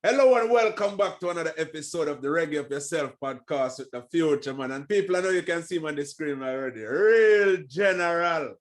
Hello and welcome back to another episode of the Reggae Up Yourself Podcast with the Fuchaman. And people, I know you can see him on the screen already. Real general.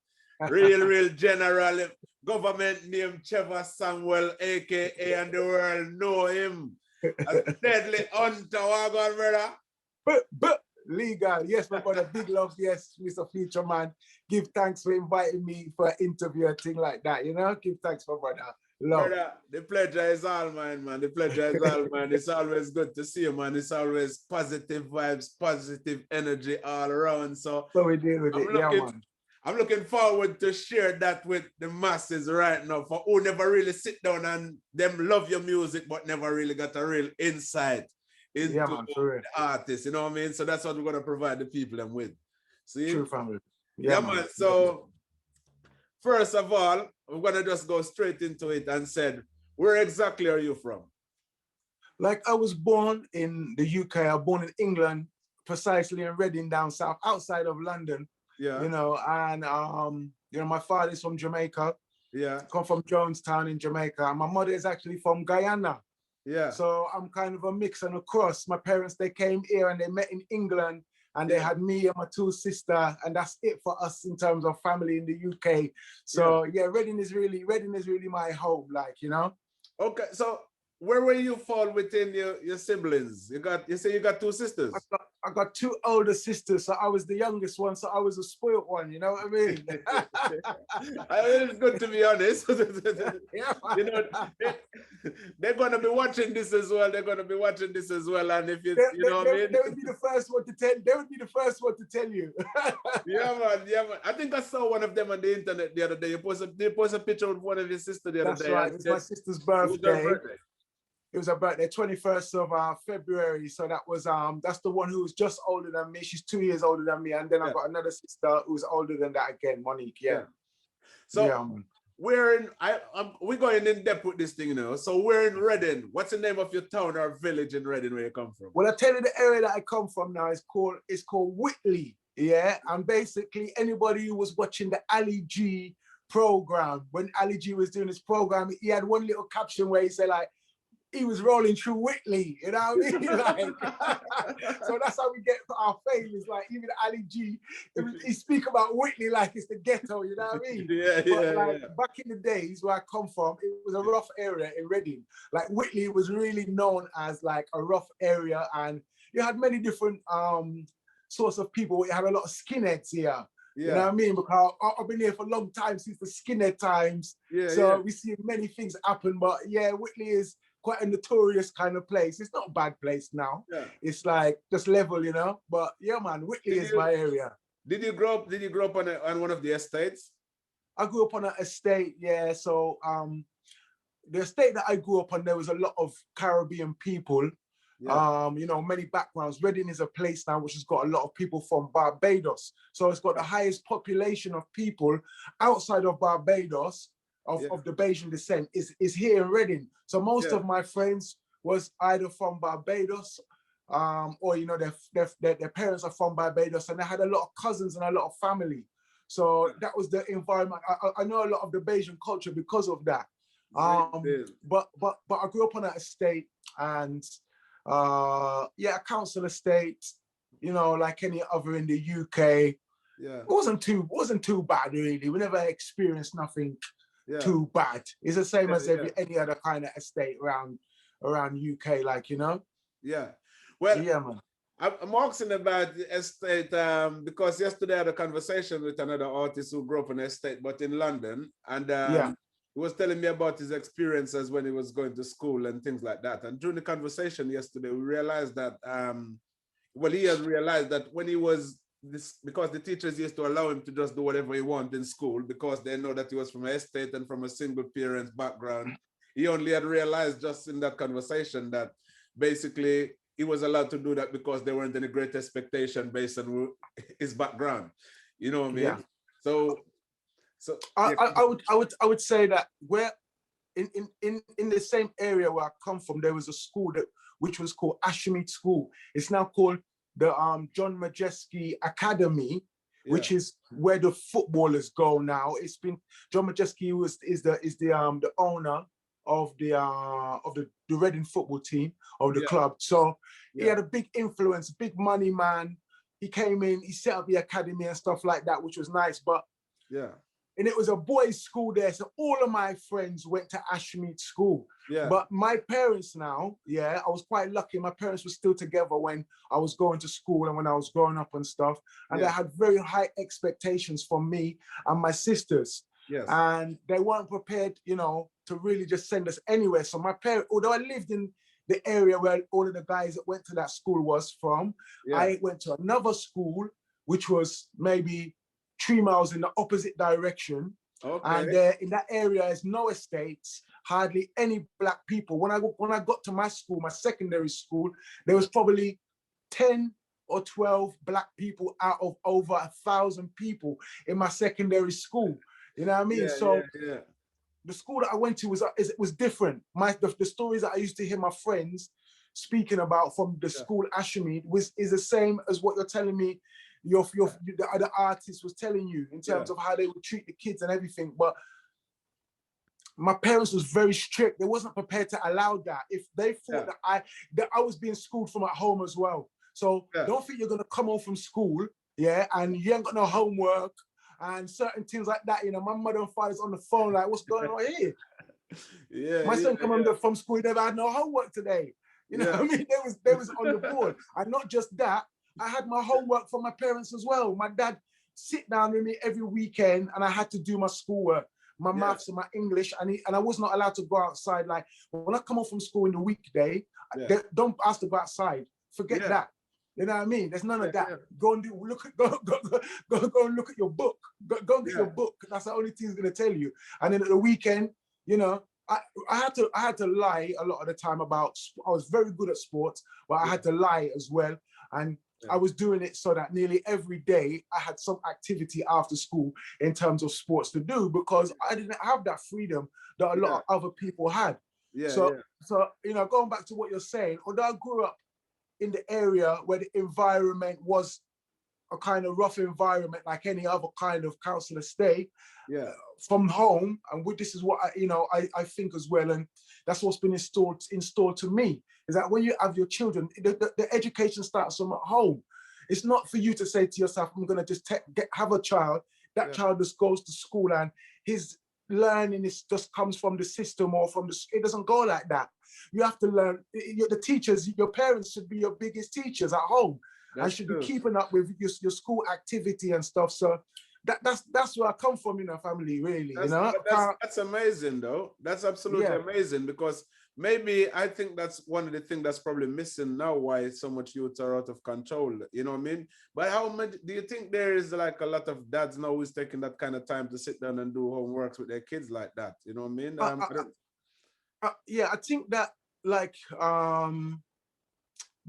Real general. Government name Trevor Samuel, a.k.a. and the world know him as Deadly Hunta. Welcome, brother. But legal, yes, my brother. Big love, yes, Mr. Fuchaman. Give thanks for inviting me for an interview, a thing like that, you know? Give thanks, my brother. Love. Brother, the pleasure is all mine, man. The pleasure is all mine. It's always good to see you, man. It's always positive vibes, positive energy all around. So we deal with it, yeah, man. I'm looking forward to share that with the masses right now for who never really sit down and them love your music, but never really got a real insight into the artist. You know what I mean? So that's what we're going to provide the people them with. See? True family. Yeah, man. So first of all, we're going to just go straight into it and said, where exactly are you from? Like, I was born in the UK. I was born in England, precisely in Reading, down south, outside of London. Yeah. You know, and, my father's from Jamaica. Yeah. Come from Jonestown in Jamaica. And my mother is actually from Guyana. Yeah. So I'm kind of a mix and a cross. My parents, they came here and they met in England. And they had me and my two sisters, and that's it for us in terms of family in the UK. So Reading is really my home, like, you know. Okay, so where will you fall within your siblings? You say you got two sisters. I got two older sisters, so I was the youngest one, so I was a spoiled one. You know what I mean? It's good to be honest. You know, they're gonna be watching this as well. And if it's, you know what I mean, they would be the first one to tell. They would be the first one to tell you. Yeah, man. I think I saw one of them on the internet the other day. You posted a picture with one of your sisters the other day. That's right. It's my sister's birthday. It was her birthday, 21st of February. So that was that's the one who was just older than me. She's 2 years older than me, and then I've got another sister who's older than that again, Monique. Yeah. So we're going in depth with this thing, you know. So we're in Reading. What's the name of your town or village in Reading where you come from? Well, I tell you, the area that I come from now is called Whitley. Yeah, and basically anybody who was watching the Ali G program, when Ali G was doing his program, he had one little caption where he said like, he was rolling through Whitley, you know what I mean? Like, so that's how we get our fame. Is like even Ali G, he speak about Whitley like it's the ghetto, you know what I mean? Back in the days where I come from, it was a rough area in Reading. Like Whitley was really known as like a rough area, and you had many different sorts of people. You had a lot of skinheads here. You know what I mean? Because I've been here for a long time, since the skinhead times. We see many things happen, but Whitley is quite a notorious kind of place. It's not a bad place now. It's like just level, you know. But yeah, man, Whitley is my area. Did you grow up on one of the estates? I grew up on an estate, yeah. So the estate that I grew up on, there was a lot of Caribbean people. Many backgrounds. Reading is a place now which has got a lot of people from Barbados. So it's got the highest population of people outside of Barbados of the Bajan descent is here in Reading. So most of my friends was either from Barbados, or their parents are from Barbados, and they had a lot of cousins and a lot of family. So that was the environment. I know a lot of the Bajan culture because of that. But I grew up on that estate, and a council estate, you know, like any other in the UK. It wasn't too bad really. We never experienced nothing too bad. It's the same as any other kind of estate around UK, like, you know. Well, man. I'm asking about the estate because yesterday I had a conversation with another artist who grew up in an estate, but in London, and he was telling me about his experiences when he was going to school and things like that. And during the conversation yesterday, we realized that he has realized that when he was because the teachers used to allow him to just do whatever he wanted in school because they know that he was from an estate and from a single parent's background. He only had realized just in that conversation that basically he was allowed to do that because there weren't any great expectation based on his background. You know what I mean? Yeah. So I would say that where in the same area where I come from, there was a school which was called Ashmead School. It's now called the John Majeski Academy, which is where the footballers go now. It's been John Majeski is the owner of the Reading football team, of the club. So he had a big influence, big money man. He came in, he set up the academy and stuff like that, which was nice. But and it was a boys' school there, so all of my friends went to Ashmead School. But my parents now, I was quite lucky. My parents were still together when I was going to school and when I was growing up and stuff. And they had very high expectations from me and my sisters. And they weren't prepared, you know, to really just send us anywhere. So my parents, although I lived in the area where all of the guys that went to that school was from, I went to another school, which was maybe 3 miles in the opposite direction. And in that area, there's no estates, hardly any black people. When I got to my school, my secondary school, there was probably 10 or 12 black people out of over 1,000 people in my secondary school. You know what I mean? The school that I went to was different. The stories that I used to hear my friends speaking about from the school Ashmead is the same as what you're telling me the other artist was telling you in terms of how they would treat the kids and everything. But my parents was very strict. They wasn't prepared to allow that. If they thought that I was being schooled from at home as well. So don't think you're gonna come home from school, and you ain't got no homework and certain things like that. You know, my mother and father's on the phone like, what's going on here? My son come home from school, he never had no homework today. You know what I mean? They was on the board. And not just that, I had my homework from my parents as well. My dad sit down with me every weekend and I had to do my schoolwork, my maths and my English, and I was not allowed to go outside. Like when I come home from school in the weekday, don't ask to go outside. Forget that. You know what I mean? There's none of that. Go and go and look at your book. Go and get your book. That's the only thing he's gonna tell you. And then at the weekend, you know, I had to lie a lot of the time about. I was very good at sports, but I had to lie as well. And I was doing it so that nearly every day I had some activity after school in terms of sports to do, because I didn't have that freedom that a lot of other people had. So you know, going back to what you're saying, although I grew up in the area where the environment was a kind of rough environment like any other kind of council estate, from home, and this is what I think as well, and that's what's been installed to me, is that when you have your children, the education starts from at home. It's not for you to say to yourself, I'm going to just have a child, that child just goes to school and his learning just comes from the system or from it doesn't go like that. You have to learn. The teachers, your parents should be your biggest teachers at home. And should be keeping up with your school activity and stuff. So that's where I come from in our family, really. That's amazing, though. That's absolutely amazing, because maybe I think that's one of the things that's probably missing now, why so much youth are out of control. You know what I mean? But how much do you think there is like a lot of dads now who's taking that kind of time to sit down and do homeworks with their kids like that? You know what I mean? I think that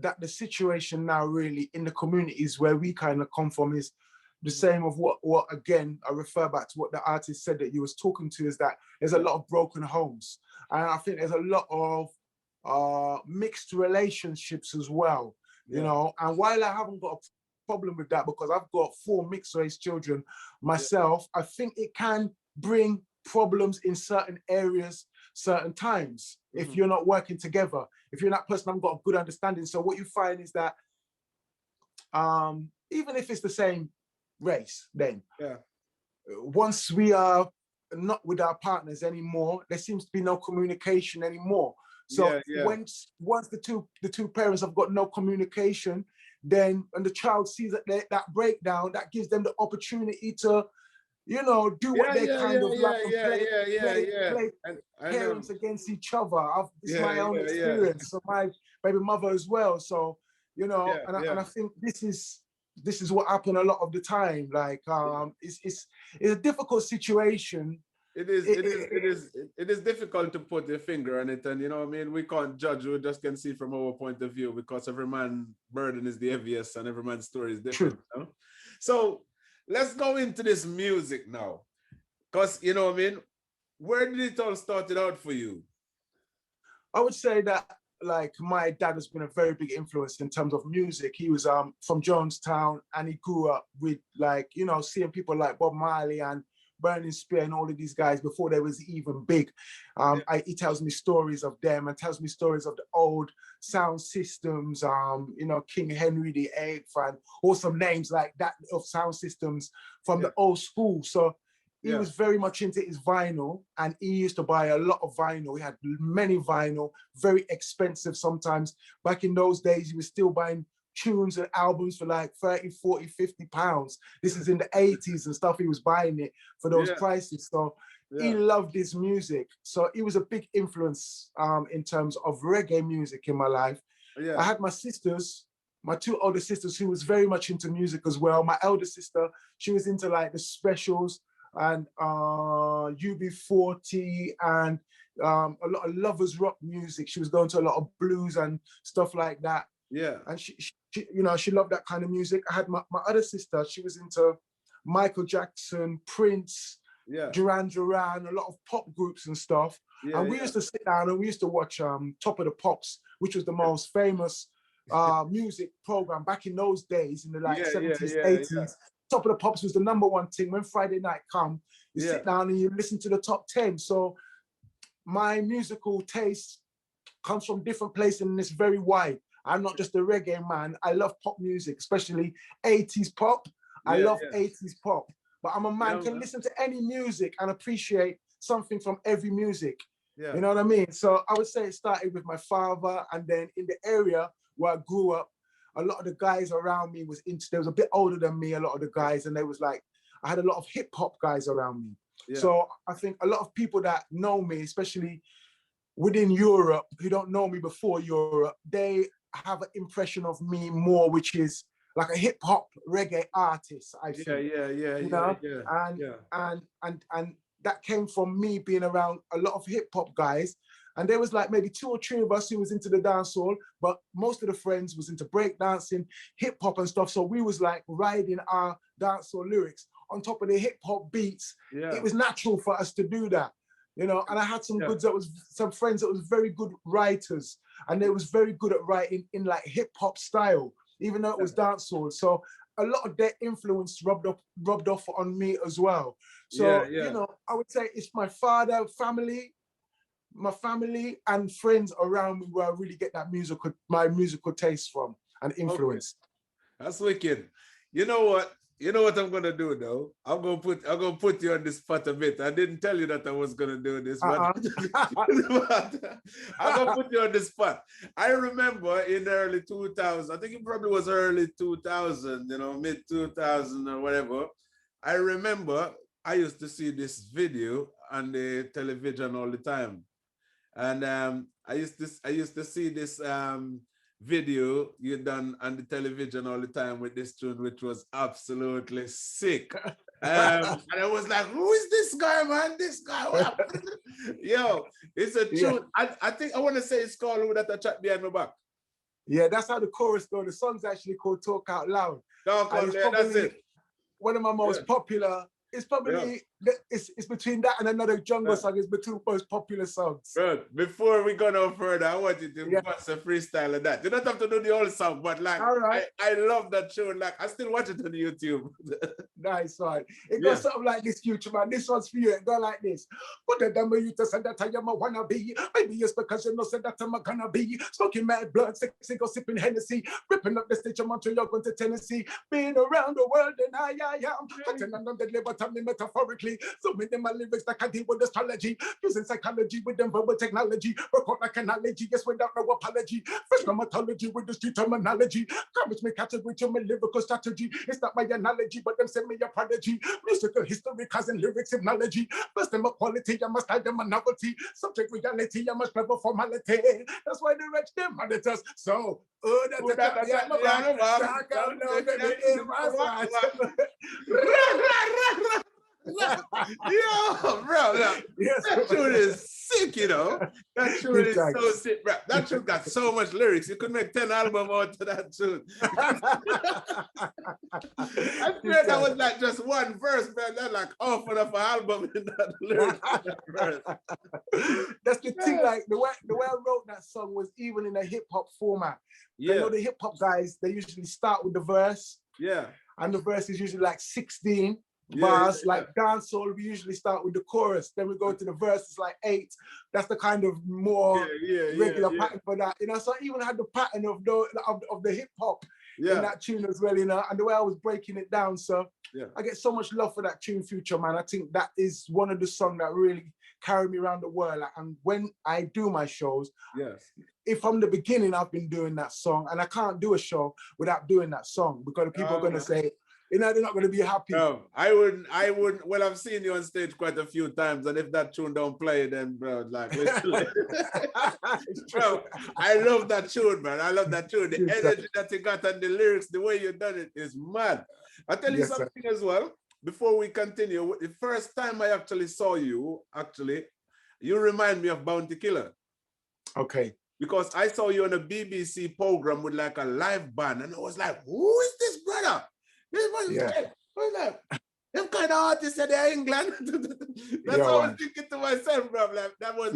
that the situation now really in the communities where we kind of come from is the same of what again, I refer back to what the artist said that you was talking to, is that there's a lot of broken homes. And I think there's a lot of mixed relationships as well, you know. And while I haven't got a problem with that, because I've got 4 mixed race children myself, I think it can bring problems in certain areas, certain times, if you're not working together, if you're that person that haven't got a good understanding. So what you find is that even if it's the same race, then once we are not with our partners anymore, there seems to be no communication anymore. So once the two parents have got no communication, then and the child sees that breakdown, that gives them the opportunity to, you know, do what they kind of like play parents against each other. It's my own experience. So my baby mother as well. So, you know, and I think this is what happened a lot of the time. Like, it's a difficult situation. It is difficult to put your finger on it, and you know what I mean, we can't judge, we just can see from our point of view, because every man's burden is the heaviest and every man's story is different. You know? So let's go into this music now, because you know what I mean, where did it all started out for you? I would say that like my dad has been a very big influence in terms of music. He was from Jonestown, and he grew up with, like, you know, seeing people like Bob Marley and Burning Spear and all of these guys before they was even big. He tells me stories of them and tells me stories of the old sound systems, you know, King Henry VIII and also names like that of sound systems from the old school. So he was very much into his vinyl, and he used to buy a lot of vinyl. He had many vinyl, very expensive sometimes. Back in those days, he was still buying tunes and albums for like 30, 40, 50 pounds. This is in the 80s and stuff. He was buying it for those prices. So he loved his music. So he was a big influence in terms of reggae music in my life. I had my sisters, my two older sisters, who was very much into music as well. My elder sister, she was into like the Specials and UB40 and a lot of lovers rock music. She was going to a lot of blues and stuff like that. And she you know, she loved that kind of music. I had my other sister, she was into Michael Jackson, Prince, Duran Duran, a lot of pop groups and stuff. And we used to sit down and we used to watch Top of the Pops, which was the most famous music program back in those days in the like 70s, 80s. Top of the Pops was the #1 thing. When Friday night come, you sit down and you listen to the top 10. So my musical taste comes from different places and it's very wide. I'm not just a reggae man. I love pop music, especially 80s pop. I love 80s pop. But I'm a man can listen to any music and appreciate something from every music. You know what I mean? So I would say it started with my father, and then in the area where I grew up, a lot of the guys around me they was a bit older than me, a lot of the guys, and they was like, I had a lot of hip hop guys around me. So I think a lot of people that know me, especially within Europe, who don't know me before Europe, they have an impression of me more, which is like a hip hop reggae artist, I think. And that came from me being around a lot of hip hop guys. And there was like maybe 2 or 3 of us who was into the dancehall, but most of the friends was into breakdancing, hip hop and stuff. So we was like riding our dancehall lyrics on top of the hip hop beats. It was natural for us to do that, you know. And I had some some friends that was very good writers, and they was very good at writing in like hip hop style, even though it was dancehall. So a lot of their influence rubbed off on me as well. So you know, I would say it's my father, my family and friends around me where I really get that my musical taste from and influence. That's wicked. You know what? You know what I'm gonna do though? I'm gonna put you on the spot a bit. I didn't tell you that I was gonna do this, but I'm gonna put you on the spot. I remember in the early 2000s, I think it probably was early 2000, you know, mid 2000 or whatever. I remember I used to see this video on the television all the time. And I used to see this video you done on the television all the time with this tune, which was absolutely sick. And I was like, who is this guy, man? This guy, yo, it's a tune. I think I want to say it's called Who That a Chat Behind My Back. Yeah, that's how the chorus goes. The song's actually called Talk Out Loud. Talk Out Loud, that's it. One of my most popular. It's probably it's between that and another jungle song. It's the 2 most popular songs. Bro, before we go no further, I want you to bust a freestyle of that. You don't have to do the whole song, but like, I love that tune. Like, I still watch it on YouTube. Nice one. It goes something like this, Fuchaman. This one's for you. It go like this. What the damn you to say that I am a wanna be? Maybe it's because you know said that I'm a gonna be smoking mad blood, sexy, go sipping Hennessy, ripping up the stage of Montreal, going to Tennessee, being around the world, and I am. Hotting on the liver, tell me metaphorically. So many my lyrics that I deal with astrology, using psychology with them verbal technology, record like analogy, yes, without no apology. Fresh dermatology with the street terminology. Promise me catch it with your lyrical strategy. It's not my analogy, but them send me a prodigy. Musical history, causing lyrics hypnology. First them a quality, I must hide them a novelty. Subject reality, I must clever formality. That's why they rich them monitors. So, Yo, bro, that tune is sick, you know. That tune is so sick, bro. That tune got so much lyrics. You could make 10 albums out to that tune. I swear that was like just one verse, man. That's like half of an album in that lyrics. That's the thing, like the way I wrote that song was even in a hip hop format. You know, the hip hop guys, they usually start with the verse. Yeah. And the verse is usually like 16. bars. Like dancehall, we usually start with the chorus, then we go to the verse. It's like 8. That's the kind of more regular pattern for that. You know, so I even had the pattern of the hip hop in that tune as well. You know, and the way I was breaking it down. So I get so much love for that tune, Fuchaman. I think that is one of the songs that really carry me around the world. And when I do my shows, if from the beginning I've been doing that song, and I can't do a show without doing that song, because people are going to say, you know, they're not going to be happy. No, I wouldn't. Well, I've seen you on stage quite a few times, and if that tune don't play, then bro, like, literally. Bro, I love that tune, man. I love that tune. The energy that you got and the lyrics, the way you done it is mad. I'll tell you something as well. Before we continue, the first time I actually saw you, you remind me of Bounty Killer. Okay. Because I saw you on a BBC program with like a live band, and I was like, who is this brother? This was like, them kind of artists in England. That's what I was thinking to myself, bro. Like, that was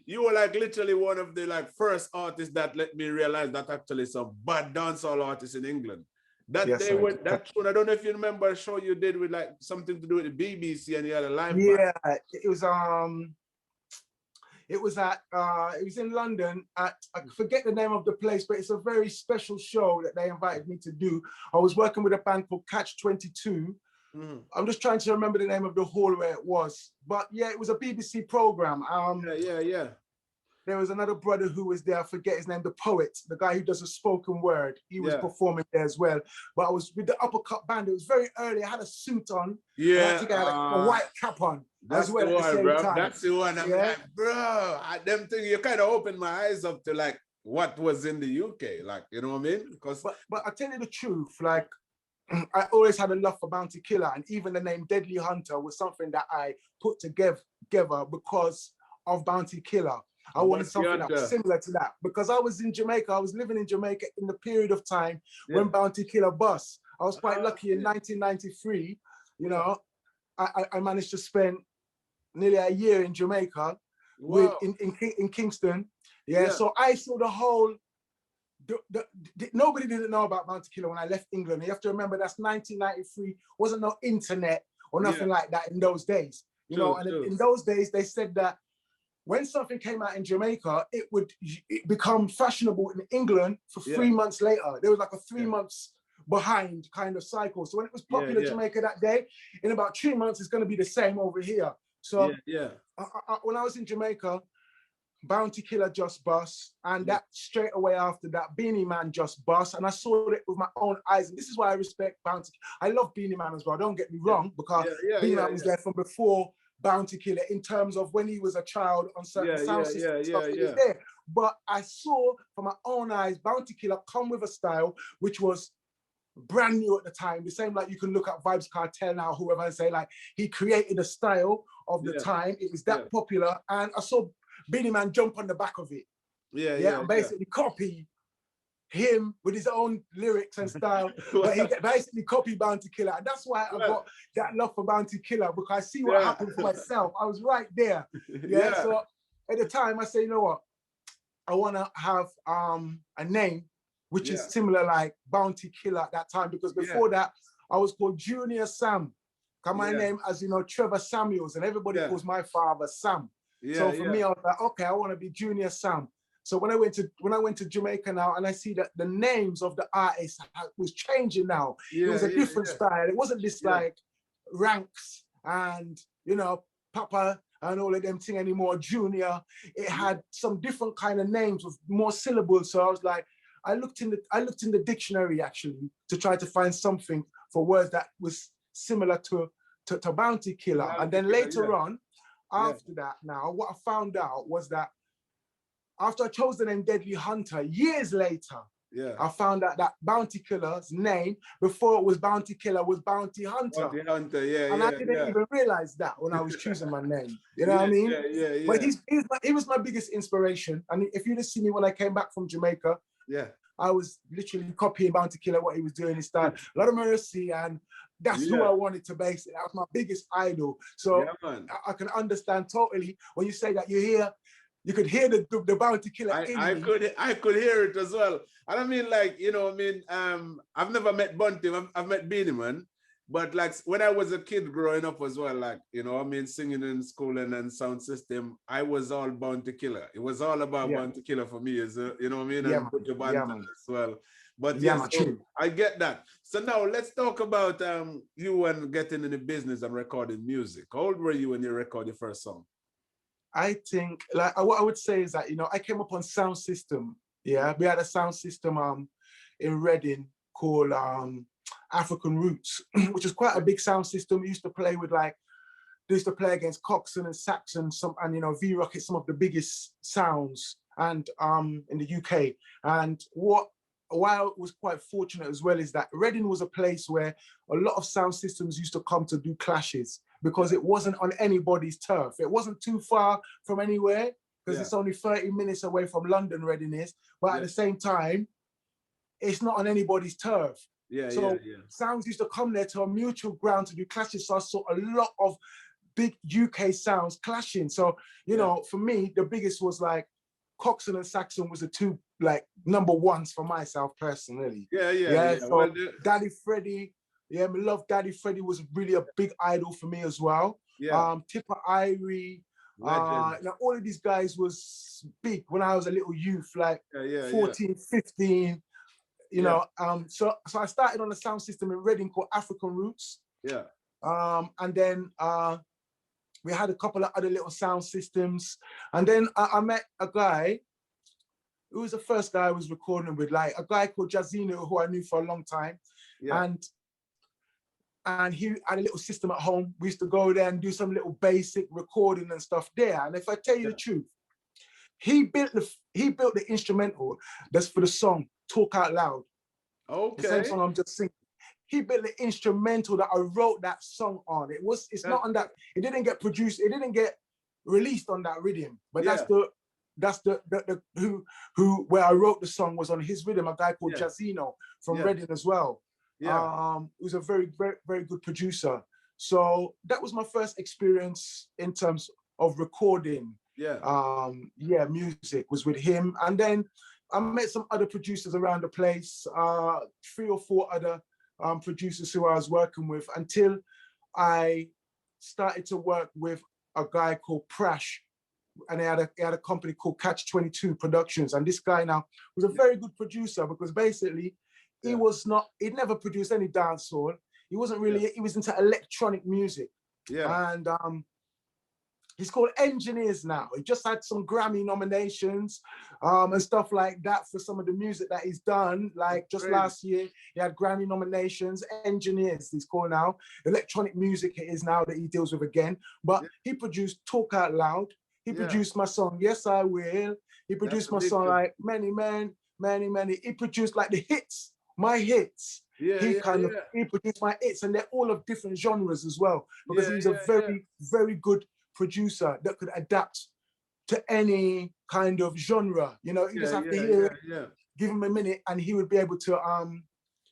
you were like literally one of the like first artists that let me realize that actually some bad dancehall artists in England. That day when that tune, I don't know if you remember a show you did with like something to do with the BBC, and you had a live band. It was in London at, I forget the name of the place, but it's a very special show that they invited me to do. I was working with a band called Catch 22. I'm just trying to remember the name of the hall where it was. But yeah, it was a BBC program. There was another brother who was there, I forget his name, the poet, the guy who does a spoken word. He was performing there as well. But I was with the Uppercut band. It was very early. I had a suit on. I think I had a white cap on. That's the one, bro. That's the one. I'm like, bro, them thing, you kind of opened my eyes up to like what was in the UK. Like, you know what I mean? But I tell you the truth, like, I always had a love for Bounty Killer, and even the name Deadly Hunta was something that I put together because of Bounty Killer. I wanted something that was similar to that, because I was in Jamaica. I was living in Jamaica in the period of time when Bounty Killer bust. I was quite lucky in 1993. You know, I managed to spend nearly a year in Jamaica in Kingston. So I saw the whole. Nobody didn't know about Bounty Killer when I left England. You have to remember that's 1993. Wasn't no internet or nothing like that in those days. You know, and in those days they said that when something came out in Jamaica, it would become fashionable in England for 3 months later. There was like a 3 months behind kind of cycle. So when it was popular in Jamaica that day, in about 3 months, it's going to be the same over here. So when I was in Jamaica, Bounty Killer just bust, and that straight away after that, Beanie Man just bust, and I saw it with my own eyes. And this is why I respect Bounty. I love Beanie Man as well. Don't get me wrong, because Beanie Man was there from before Bounty Killer in terms of when he was a child on certain sound systems stuff. He was there. But I saw from my own eyes Bounty Killer come with a style which was brand new at the time. The same like you can look at Vibes Cartel now, whoever, and say like he created a style of the time. It was that popular, and I saw Beanie Man jump on the back of it. And basically copy him with his own lyrics and style, but he basically copied Bounty Killer. And that's why I got that love for Bounty Killer, because I see what happened for myself. I was right there. So at the time I say, you know what? I want to have a name which is similar like Bounty Killer at that time, because before that I was called Junior Sam. My name, as you know, Trevor Samuels, and everybody calls my father Sam. So for me, I was like, okay, I want to be Junior Sam. So when I went to Jamaica now, and I see that the names of the artists was changing now. It was a different style. It wasn't this like Ranks and, you know, Papa and all of them thing anymore, Junior. It had some different kind of names with more syllables. So I was like, I looked in the dictionary actually to try to find something for words that was similar to Bounty Killer. And then later on, after that now, what I found out was that after I chose the name Deadly Hunta, years later, I found out that Bounty Killer's name, before it was Bounty Killer, was Bounty Hunter. Bounty Hunter, and I didn't even realize that when I was choosing my name. You know what I mean? But he was my biggest inspiration. And if you'd have seen me when I came back from Jamaica, I was literally copying Bounty Killer, what he was doing, his style. A lot of mercy, and that's who I wanted to base it. That was my biggest idol. So I can understand totally when you say that you could hear the Bounty Killer in me. I could hear it as well. And I mean, like, you know, I've never met Bunty. I've met Beanie Man. But like when I was a kid growing up as well, like, you know, I mean, singing in school and then sound system, I was all Bound to Killer. It was all about Yeah. Bound to Killer for me, you know what I mean? Yeah, And man. Buju Yeah, Banton man. as well. But Yeah, yes, man. so True. I get that. So now let's talk about you and getting in the business and recording music. How old were you when you recorded your first song? I think, like, what I would say is that, you know, I came up on sound system. Yeah, we had a sound system in Reading called African Roots, which is quite a big sound system. We used to play with like, they used to play against Coxsone and Saxon, and you know, V-Rocket, some of the biggest sounds, and in the UK. And while it was quite fortunate as well is that Reading was a place where a lot of sound systems used to come to do clashes because it wasn't on anybody's turf. It wasn't too far from anywhere because it's only 30 minutes away from London, Reading is. But at the same time, it's not on anybody's turf. So sounds used to come there to a mutual ground to do clashes. So I saw a lot of big UK sounds clashing. So, you know, for me, the biggest was like Coxsone and Saxon was the two like number ones for myself personally. So well, Daddy Freddie, I love Daddy Freddie was really a big idol for me as well. Tipper Irie, now all of these guys was big when I was a little youth, like 14, 15. You know, so I started on a sound system in Reading called African Roots. And then we had a couple of other little sound systems. And then I met a guy who was the first guy I was recording with, like a guy called Jazino, who I knew for a long time. And he had a little system at home. We used to go there and do some little basic recording and stuff there. And if I tell you the truth, he built the instrumental that's for the song Talk Out Loud. The same song I'm just singing. He built the instrumental that I wrote that song on. It's not on that. It didn't get produced. It didn't get released on that rhythm. But that's the where I wrote the song was on his rhythm. A guy called Jazino from Reading as well. Who's a very, very, very good producer. So that was my first experience in terms of recording. Music was with him, and then I met some other producers around the place. 3 or 4 other producers who I was working with until I started to work with a guy called Prash, and he had a company called Catch 22 Productions. And this guy now was a very good producer because basically he'd never produced any dancehall. He wasn't really, he was into electronic music. And he's called Engineers now. He just had some Grammy nominations and stuff like that for some of the music that he's done. Like just last year, he had Grammy nominations. Engineers, he's called now. Electronic music it is now that he deals with again. But he produced Talk Out Loud. He produced my song, Yes I Will. He produced my song like Many Men, Many, Many. He produced like the hits, my hits. He produced my hits, and they're all of different genres as well. Because he was a very, very good producer that could adapt to any kind of genre. You know, you just have to hear it, give him a minute, and he would be able to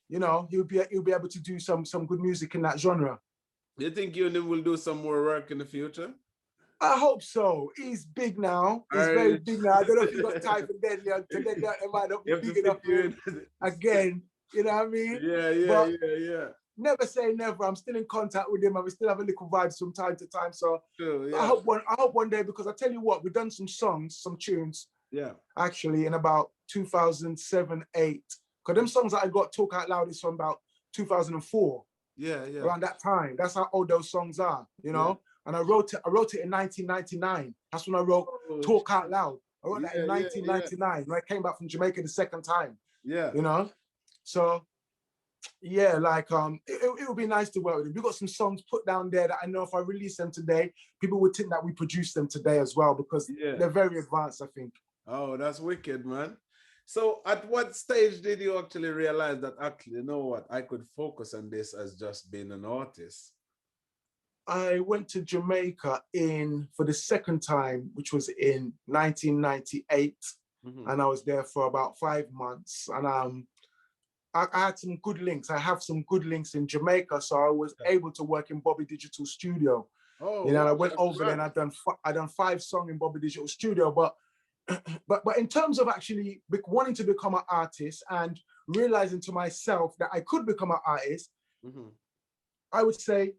you know, he'll be able to do some good music in that genre. You think you and him will do some more work in the future? I hope so. He's big now. He's very big now. I don't know if he got time for Deadly Hunta. That might not be big enough for him again. You know what I mean? Never say never. I'm still in contact with him, and we still have a little vibes from time to time. So I hope one day, because I tell you what, we've done some songs, some tunes. Actually, in about 2007, 8. Because them songs that I got Talk Out Loud is from about 2004. Around that time. That's how old those songs are, you know? And I wrote it in 1999. That's when I wrote Talk Out Loud. I wrote that in 1999 when I came back from Jamaica the second time. You know? So like it would be nice to work with him. We got some songs put down there that I know if I release them today, people would think that we produced them today as well, because they're very advanced, I think. Oh, that's wicked, man. So at what stage did you actually realize that actually, you know what, I could focus on this as just being an artist? I went to Jamaica for the second time, which was in 1998. And I was there for about 5 months. And I had some good links. I have some good links in Jamaica. So I was able to work in Bobby Digital Studio. You know, I went over there and I done 5 songs in Bobby Digital Studio. But in terms of actually wanting to become an artist and realizing to myself that I could become an artist, I would say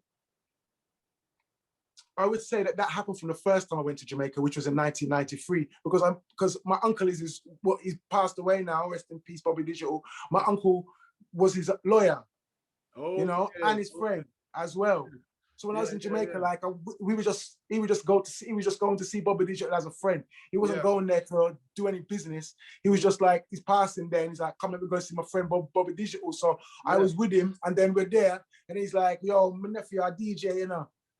that happened from the first time I went to Jamaica, which was in 1993, because my uncle he's passed away now, rest in peace, Bobby Digital. My uncle was his lawyer, and his friend as well. So when I was in Jamaica, like he was just going to see Bobby Digital as a friend. He wasn't going there to do any business. He was just like, he's passing there, and he's like, come let me go see my friend Bobby Digital. So I was with him, and then we're there, and he's like, yo, my nephew, our DJ,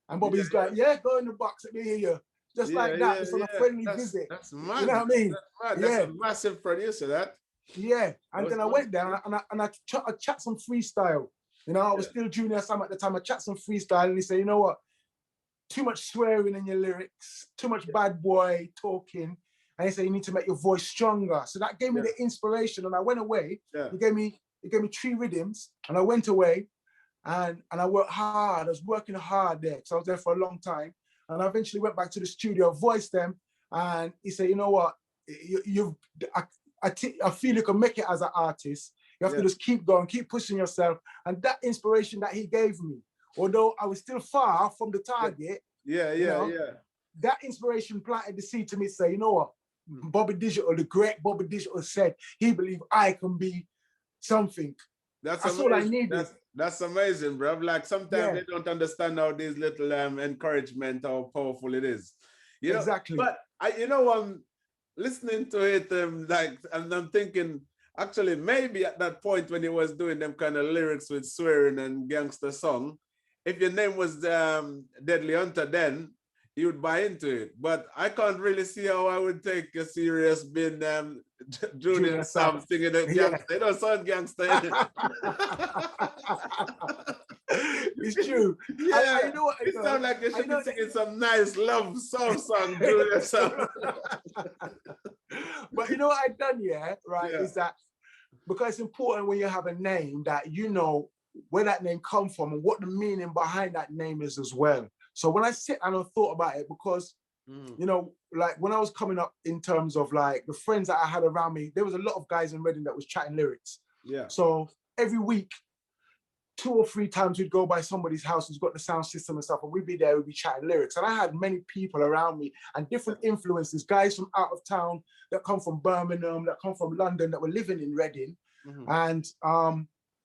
And Bobby's like, go in the box, let me hear you. Just like that, it's on a friendly visit. That's mad. You know what I mean? That's a massive producer, that. Yeah, and then I went there and I chat some freestyle. I was still junior Sam at the time. I chat some freestyle, and he said, you know what? Too much swearing in your lyrics, too much bad boy talking. And he said, you need to make your voice stronger. So that gave me the inspiration, and I went away. Yeah. He gave me 3 rhythms, and I went away. And I worked hard. I was working hard there because I was there for a long time. And I eventually went back to the studio, voiced them, and he said, you know what? I feel you can make it as an artist. You have to just keep going, keep pushing yourself. And that inspiration that he gave me, although I was still far from the target, that inspiration planted the seed to me to say, you know what? Bobby Digital, the great Bobby Digital said, he believed I can be something. That's all I needed. That's amazing, bro. Like sometimes they don't understand how these little encouragement, how powerful it is. Exactly. But I'm listening to it, and I'm thinking, actually, maybe at that point when he was doing them kind of lyrics with swearing and gangster song, if your name was Deadly Hunta, then you would buy into it. But I can't really see how I would take a serious being Junior Sam singing a gangster. They don't sound gangster. It's true. Yeah, you know what? It sounds like they should be singing some nice love song, Junior Sam. But you know what I've done, is that because it's important when you have a name that you know where that name comes from and what the meaning behind that name is as well. So when I sit and I thought about it, because like when I was coming up in terms of like the friends that I had around me, there was a lot of guys in Reading that was chatting lyrics. Yeah. So every week, 2 or 3 times we'd go by somebody's house who's got the sound system and stuff, and we'd be there, we'd be chatting lyrics. And I had many people around me and different influences, guys from out of town that come from Birmingham, that come from London, that were living in Reading. And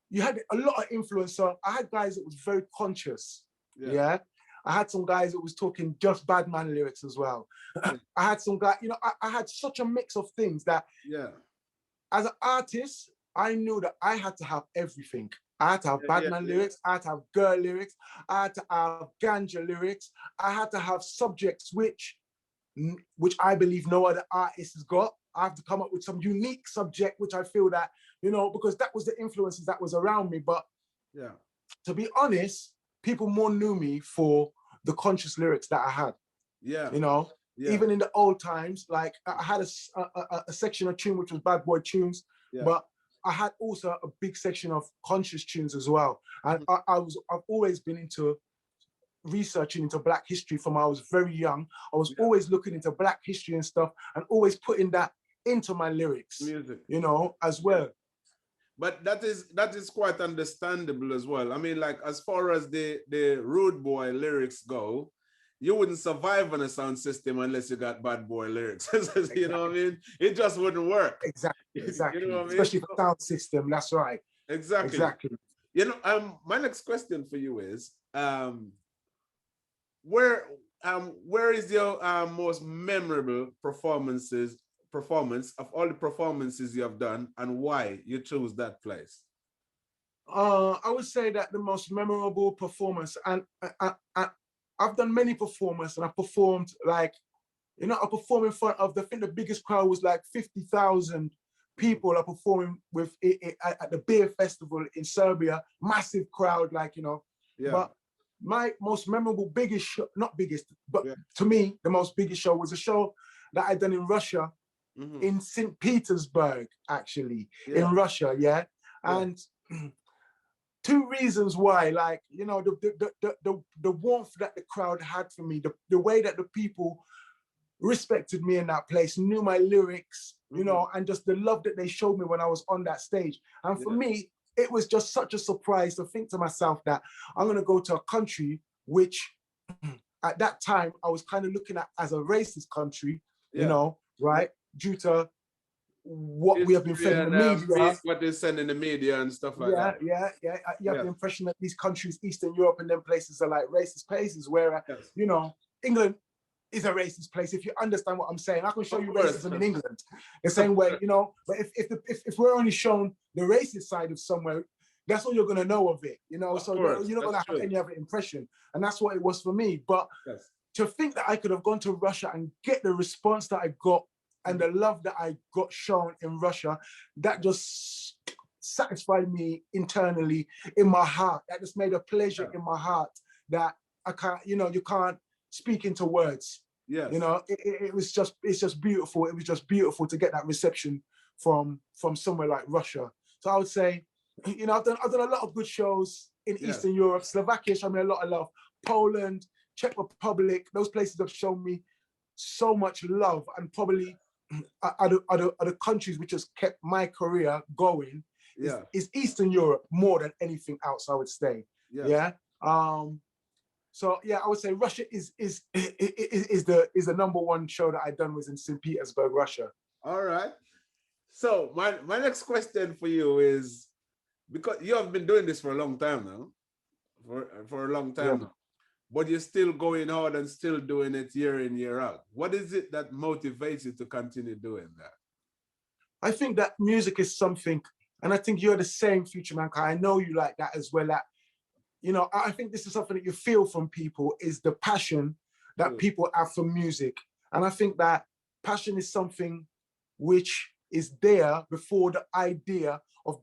you had a lot of influence. So I had guys that was very conscious. Yeah. I had some guys that was talking just bad man lyrics as well. I had some guys, I had such a mix of things that as an artist, I knew that I had to have everything. I had to have bad man lyrics, I had to have girl lyrics, I had to have ganja lyrics, I had to have subjects which I believe no other artist has got. I have to come up with some unique subject, which I feel that, because that was the influences that was around me. But to be honest, people more knew me for the conscious lyrics that I had. Even in the old times, like I had a section of tune which was bad boy tunes, but I had also a big section of conscious tunes as well. And I've always been into researching into Black history from when I was very young. I was always looking into Black history and stuff, and always putting that into my lyrics, music, as well. But that is quite understandable as well. I mean, like as far as the rude boy lyrics go, you wouldn't survive on a sound system unless you got bad boy lyrics. You know what I mean? It just wouldn't work. Exactly. You know what I mean? Especially for sound system. That's right. Exactly. My next question for you is, where is your most memorable performance of all the performances you have done, and why you chose that place? I would say that the most memorable performance, and I've done many performances, and I performed I performed in front of, I think the biggest crowd was like 50,000 people. I performing with at the beer festival in Serbia, massive crowd, But my most memorable, biggest show, not biggest, but to me, the most biggest show was a show that I done in Russia, in St. Petersburg, actually, in Russia, And 2 reasons why, the warmth that the crowd had for me, the way that the people respected me in that place, knew my lyrics, and just the love that they showed me when I was on that stage. And for me, it was just such a surprise to think to myself that I'm going to go to a country which at that time I was kind of looking at as a racist country, you know, right? Due to what we have been fed in the media. What they send in the media and stuff like that. You have the impression that these countries, Eastern Europe and them places are like racist places where, you know, England is a racist place. If you understand what I'm saying, I can show you racism in England. The same way, you know, but if we're only shown the racist side of somewhere, that's all you're going to know of it, you know, so you're not going to have any other impression. And that's what it was for me. But to think that I could have gone to Russia and get the response that I got and the love that I got shown in Russia, that just satisfied me internally in my heart. That just made a pleasure in my heart that I can't, you know, you can't speak into words. You know, it's just beautiful. It was just beautiful to get that reception from somewhere like Russia. So I would say, you know, I've done a lot of good shows in Eastern Europe. Slovakia showed me a lot of love. Poland, Czech Republic, those places have shown me so much love, and probably are the countries which has kept my career going is Eastern Europe more than anything else, I would say. So yeah, I would say Russia is the number one show that I done was in St. Petersburg, Russia. All right. So my next question for you is, because you have been doing this for a long time now, for a long time now, but you're still going hard and still doing it year in, year out. What is it that motivates you to continue doing that? I think that music is something, and I think you're the same, Fuchaman. I know you like that as well. That, you know, I think this is something that you feel from people, is the passion that people have for music. And I think that passion is something which is there before the idea of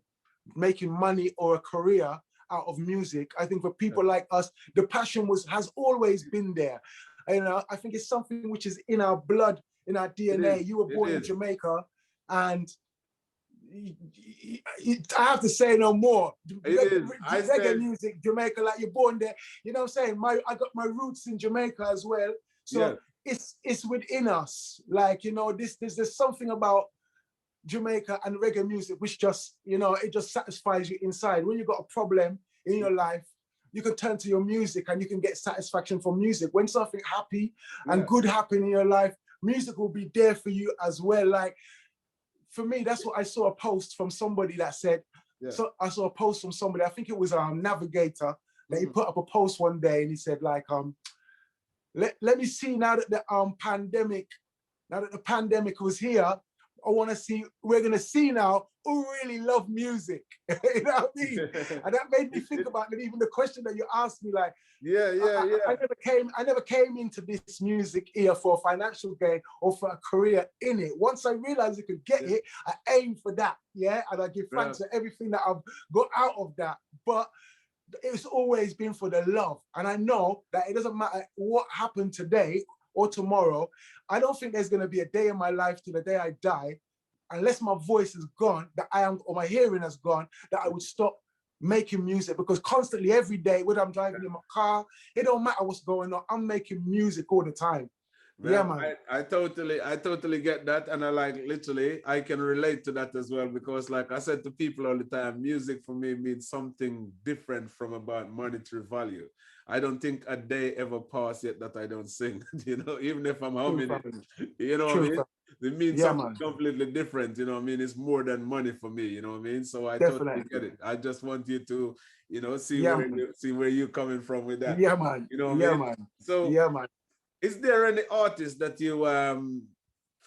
making money or a career out of music. I think for people like us, the passion has always been there. You know, I think it's something which is in our blood, in our DNA. You were born in Jamaica, and I have to say no more. Reggae music, Jamaica, like you're born there. You know what I'm saying? I got my roots in Jamaica as well. So it's within us. Like, you know, there's something about Jamaica and reggae music which just, you know, it just satisfies you inside. When you've got a problem in your life, you can turn to your music and you can get satisfaction from music. When something happy and good happen in your life, music will be there for you as well. Like, for me, that's what I saw a post from somebody that said, so I saw a post from somebody, I think it was a Navigator, that he put up a post one day and he said, like, let me see now that the pandemic was here, we're gonna see now who really love music. You know what I mean? And that made me think about it, even the question that you asked me, like, I never came into this music here for a financial gain or for a career in it. Once I realized I could get it, I aimed for that, and I give thanks for everything that I've got out of that. But it's always been for the love. And I know that it doesn't matter what happened today or tomorrow. I don't think there's gonna be a day in my life till the day I die, unless my voice is gone, or my hearing has gone, that I would stop making music. Because constantly, every day, whether I'm driving in my car, it don't matter what's going on, I'm making music all the time. Man. I totally get that. And literally, I can relate to that as well, because like I said to people all the time, music for me means something different from about monetary value. I don't think a day ever passed yet that I don't sing, you know, even if I'm humming it, you know what I mean? It means something completely different, you know what I mean? It's more than money for me, you know what I mean? So I totally get it. I just want you to, you know, see where you're coming from with that. Yeah, man. You know what I mean? So, man. Is there any artist that you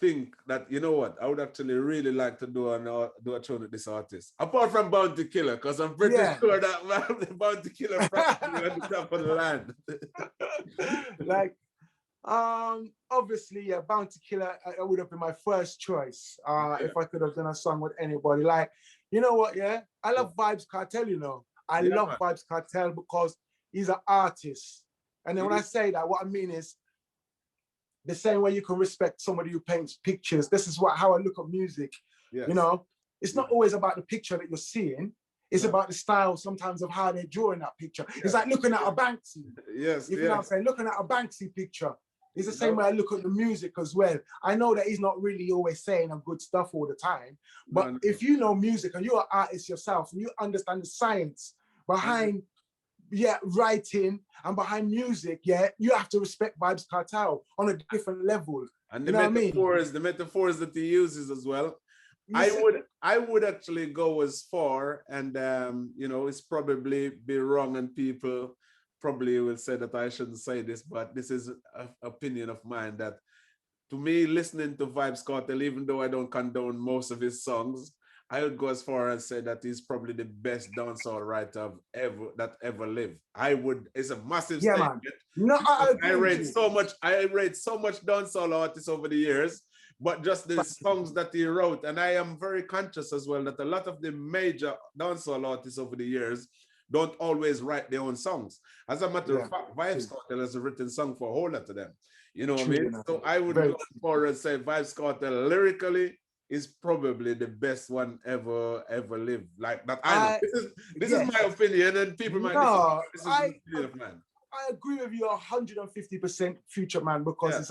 think that, you know what, I would actually really like to do a tune with this artist, apart from Bounty Killer, because I'm pretty sure that man, the Bounty Killer probably at the top of the land. Like, obviously, Bounty Killer would have been my first choice if I could have done a song with anybody. Like, you know what, I love Vybz Kartel, you know. I love Vybz Kartel because he's an artist. And then when I say that, what I mean is, the same way you can respect somebody who paints pictures, this is how I look at music. You know, it's not always about the picture that you're seeing. It's about the style sometimes of how they're drawing that picture. It's like looking at a Banksy. You know what I'm saying? Looking at a Banksy picture. It's the same way I look at the music as well. I know that he's not really always saying good stuff all the time, but if you know music and you're an artist yourself and you understand the science behind writing and behind music, you have to respect Vybz Kartel on a different level. And the metaphors, the metaphors that he uses as well. I would actually go as far, and it's probably be wrong, and people probably will say that I shouldn't say this, but this is an opinion of mine, that to me, listening to Vybz Kartel, even though I don't condone most of his songs, I would go as far as say that he's probably the best dancehall writer that ever lived. It's a massive statement. Man. No, I read so much dancehall artists over the years, but just the songs that he wrote. And I am very conscious as well that a lot of the major dancehall artists over the years don't always write their own songs. As a matter of fact, Vybz Kartel has a written song for a whole lot of them. You know what I mean? So I would go as far as say Vybz Kartel lyrically is probably the best one ever lived. Like that. This is my opinion, and people might disagree. This is the opinion of mine. I agree with you 150%, Fuchaman, because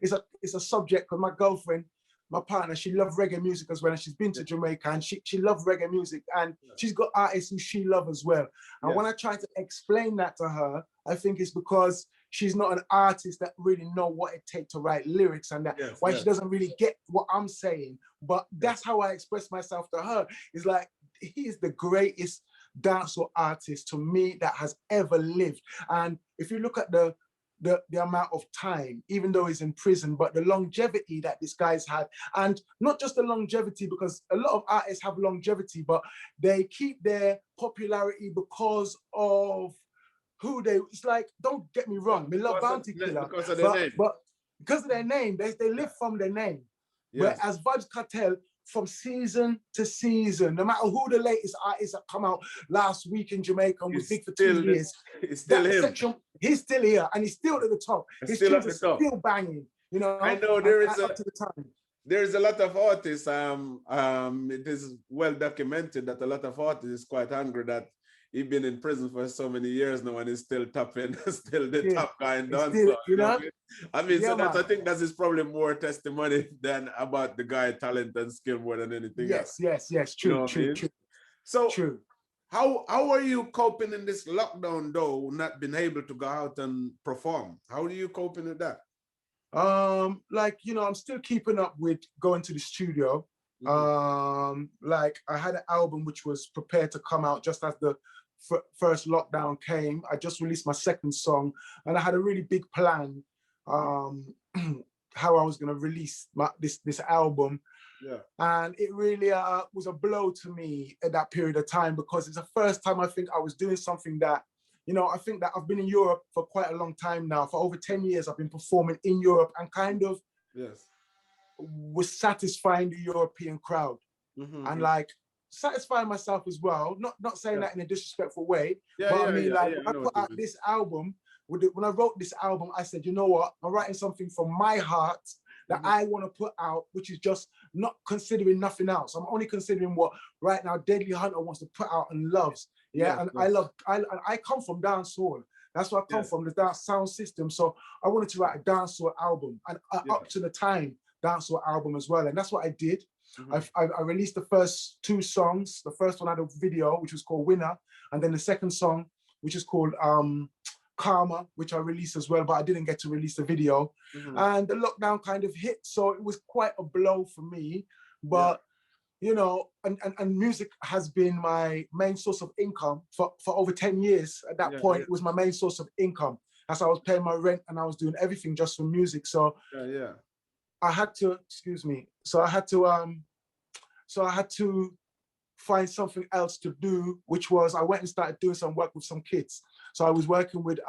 it's a subject. Because my girlfriend, my partner, she loves reggae music as well, and she's been to Jamaica, and she loves reggae music, and she's got artists who she loves as well. And when I try to explain that to her, I think it's because she's not an artist that really know what it takes to write lyrics, and that she doesn't really get what I'm saying. But that's how I express myself to her. It's like, he is the greatest dancehall artist to me that has ever lived. And if you look at the amount of time, even though he's in prison, but the longevity that this guy's had, and not just the longevity, because a lot of artists have longevity, but they keep their popularity because of who they, it's like, don't get me wrong, we love Bounty Killer, because of their name. But because of their name, they live from their name. Whereas Vybz Kartel, from season to season, no matter who the latest artists that come out last week in Jamaica and was big for 2 years, it's still him. Section, he's still here, and he's still at the top. His tunes are still banging, you know. I know there's a lot of artists. It is well documented that a lot of artists is quite angry that he's been in prison for so many years now and he's still topping, still the top guy in dancehall. You know? I mean, I think that is probably more testimony than about the guy talent and skill more than anything else. Yes, true, you know true. So how are you coping in this lockdown though, not being able to go out and perform? How are you coping with that? I'm still keeping up with going to the studio. I had an album which was prepared to come out just as the first lockdown came. I just released my second song, and I had a really big plan how I was going to release this album. And it really was a blow to me at that period of time, because it's the first time I think I was doing something that, I think that I've been in Europe for quite a long time now. For over 10 years, I've been performing in Europe and kind of was satisfying the European crowd and satisfying myself as well. Not saying that in a disrespectful way, but I mean, I put out this album. When I wrote this album, I said, you know what? I'm writing something from my heart that I want to put out, which is just not considering nothing else. I'm only considering what right now Deadly Hunta wants to put out and loves. I come from dancehall. That's where I come from, the dance sound system. So I wanted to write a dancehall album, and up to the time dancehall album as well. And that's what I did. I released the first 2 songs. The first one had a video, which was called Winner. And then the second song, which is called Karma, which I released as well, but I didn't get to release the video. And the lockdown kind of hit. So it was quite a blow for me. But, and music has been my main source of income for over 10 years. At that point, it was my main source of income. As I was paying my rent and I was doing everything just for music. So I had to, So I had to find something else to do, which was I went and started doing some work with some kids. So I was working with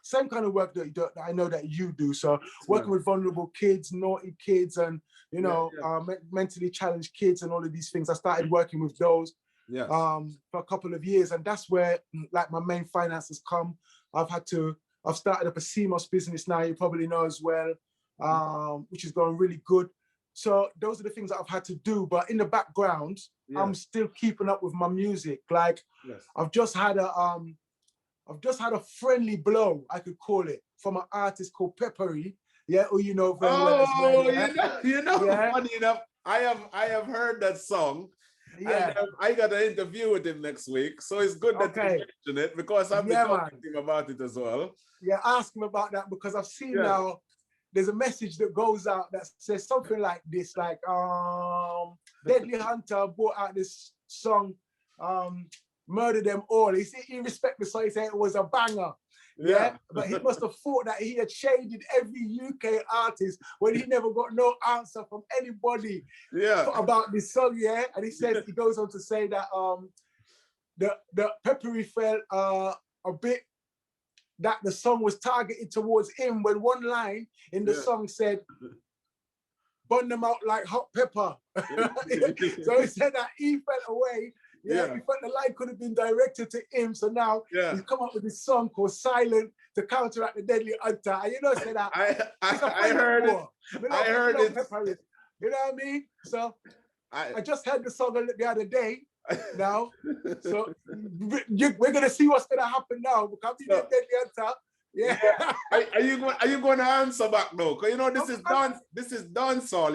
same kind of work that I know that you do. So working with vulnerable kids, naughty kids, and mentally challenged kids, and all of these things. I started working with those for a couple of years, and that's where my main finances come. I've started up a CMOS business now. You probably know as well. Which is going really good. So those are the things that I've had to do. But in the background, I'm still keeping up with my music. I've just had I've just had a friendly blow, I could call it, from an artist called Peppery. Yeah, who you know very well as well. Yeah? Yeah. Funny enough, I have heard that song. Yeah. And I got an interview with him next week. So it's good that you mentioned it because I've been talking to him about it as well. Yeah, ask him about that because I've seen now there's a message that goes out that says something like this, like Deadly Hunta brought out this song, Murder Them All. He respected the song, he said it was a banger. Yeah, but he must have thought that he had shaded every UK artist when he never got no answer from anybody about this song, yeah. And he says, he goes on to say that the Peppery felt a bit that the song was targeted towards him when one line in the song said, burn them out like hot pepper. So he said that he felt away. Yeah, he felt the line could have been directed to him. So now he's come up with this song called Silent to counteract the Deadly Hunta. And you know, say that I heard it. I heard it. Pepper, you know what I mean? So I just heard the song the other day. Now, so we're gonna see what's gonna happen now because the Deadly Hunta. Yeah. Are you going to answer back though? Because you know this is dancehall.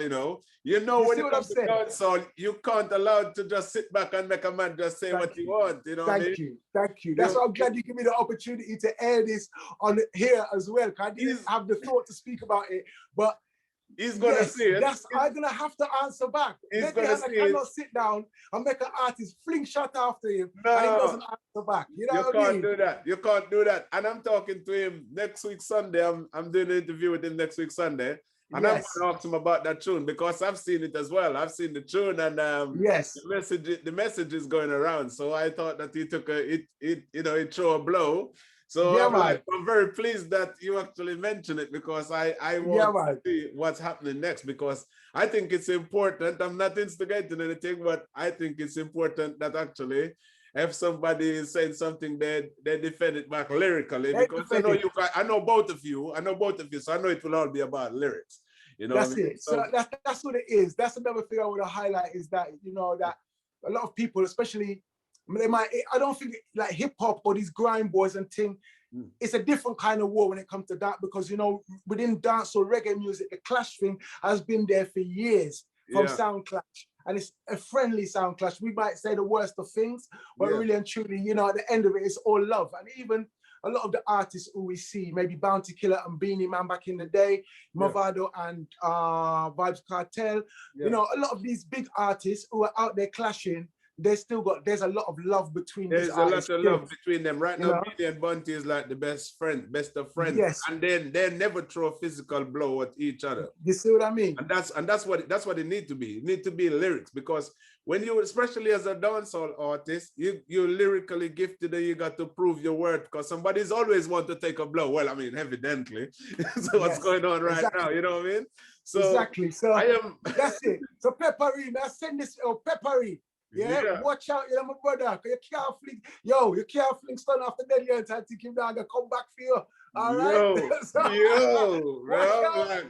You know when it comes to dancehall, you can't allow to just sit back and make a man just say what you want. You know. Thank you. That's why I'm glad you give me the opportunity to air this on here as well. Cause I didn't have the thought to speak about it, but. He's gonna see it. I'm gonna have to answer back. He's gonna see it. Cannot sit down and make an artist fling shot after him and he doesn't answer back. You know what I mean? Do that. You can't do that. And I'm talking to him next week Sunday. I'm doing an interview with him next week Sunday. And I'm gonna ask him about that tune because I've seen it as well. I've seen the tune and the message is going around. So I thought that he took he threw a blow. So I'm very pleased that you actually mentioned it because I want to see what's happening next because I think it's important. I'm not instigating anything, but I think it's important that actually if somebody is saying something, they defend it back lyrically because I know both of you, so I know it will all be about lyrics. You know, that's it. So that's what it is. That's another thing I want to highlight is that that a lot of people, especially. I don't think like hip hop or these grind boys and thing, it's a different kind of war when it comes to that because within dance or reggae music, the clash thing has been there for years from sound clash, and it's a friendly sound clash. We might say the worst of things, but really and truly, at the end of it, it's all love. And even a lot of the artists who we see, maybe Bounty Killer and Beanie Man back in the day, Movado and Vibes Cartel, a lot of these big artists who are out there clashing. There's a lot of love between them. There's a lot of love between them. Right now, Beanie and Bunty is like the best of friends. Yes. And then they never throw a physical blow at each other. You see what I mean? And that's what it need to be. It need to be lyrics because when you, especially as a dancehall artist, you're lyrically gifted and you got to prove your worth because somebody's always want to take a blow. Well, I mean, evidently. So what's going on right now? You know what I mean? So exactly. So that's it. So Peppery, now send this Peppery. Yeah, watch out, my brother. You can't fling stun after Deadly Hunta and think him down and come back for you. All right? Bro.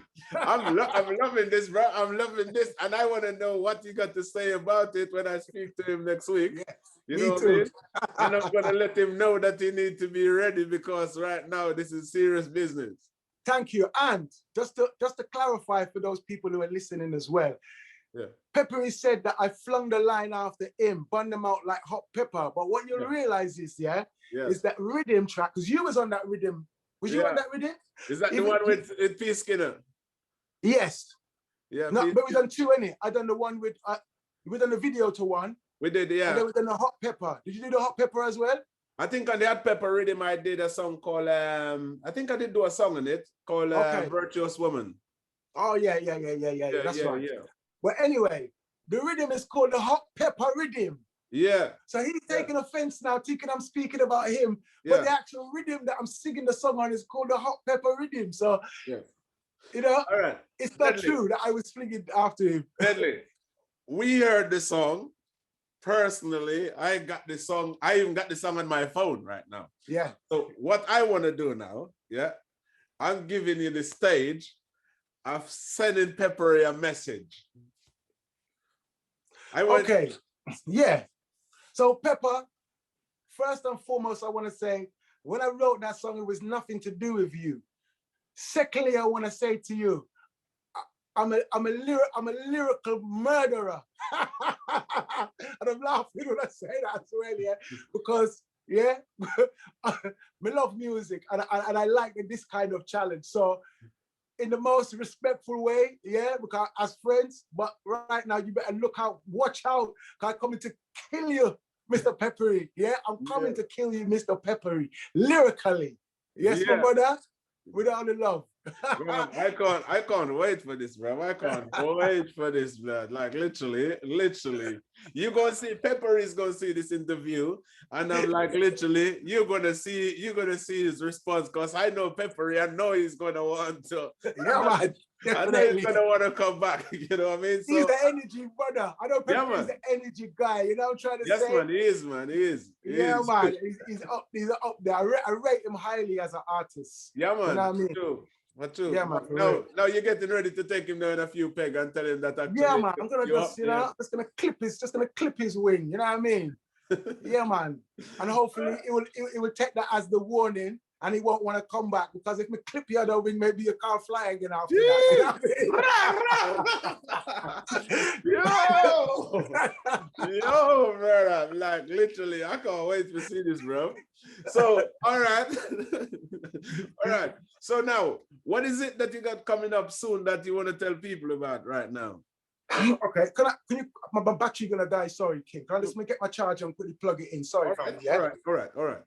I'm loving this, bro. I'm loving this. And I want to know what you got to say about it when I speak to him next week. Yes, you know what I mean? And I'm going to let him know that he needs to be ready because right now this is serious business. Thank you. And just to clarify for those people who are listening as well, Peppery said that I flung the line after him, burn them out like hot pepper. But what you realize is, is that rhythm track, because you was on that rhythm. Was you on that rhythm? Is that the one with P. Skinner? Yes. Yeah. No, but we done two, innit? I done the one with, we done the video to one. We did, yeah. And then we done the hot pepper. Did you do the hot pepper as well? I think on the hot pepper rhythm, I did a song called, I think I did do a song on it called Virtuous Woman. Oh, yeah. That's right. Yeah. But anyway, the rhythm is called the hot pepper rhythm. Yeah. So he's taking offense now, thinking I'm speaking about him. But the actual rhythm that I'm singing the song on is called the hot pepper rhythm. So, all right. It's not true that I was flinging after him. Deadly. We heard the song. Personally, I even got the song on my phone right now. Yeah. So what I want to do now, I'm giving you the stage of sending Peppery a message. Okay. Yeah. So Pepper, first and foremost, I want to say when I wrote that song, it was nothing to do with you. Secondly, I want to say to you, I'm a lyrical murderer. And I'm laughing when I say that as well, yeah, because yeah, I love music and I like this kind of challenge. So in the most respectful way, yeah, because as friends, but right now you better look out, watch out, because I'm coming to kill you, Mr. Peppery. Yeah, I'm coming to kill you, Mr. Peppery, lyrically. Yes, my brother, with all the love. Bro, I can't wait for this, bro. I can't wait for this, blood. Like literally. You're gonna see Pepper is gonna see this interview, and I'm like, literally, you're gonna see his response, because I know Peppery, I know he's gonna want to. Yeah, man. Definitely. I know he's gonna want to come back. You know what I mean? So, he's the energy brother. I know Pepper is the energy guy. You know what I'm trying to say? Yes, man, he is, man. He is. Man. He's up there. I rate him highly as an artist. Yeah, man. You know what I mean? True. But true. Yeah, man. Now you're getting ready to take him down a few peg and tell him that actually. Yeah, man. I'm gonna just gonna clip his wing. You know what I mean? Yeah, man. And hopefully it will take that as the warning, and he won't want to come back, because if we clip you other wing, maybe you can't fly again after that. You know what I mean? Yo, brother. Like literally, I can't wait to see this, bro. So, all right. All right. So now, what is it that you got coming up soon that you want to tell people about right now? Okay, can you, my battery gonna die, sorry, King. Can I just get my charger and quickly plug it in? Sorry, all right.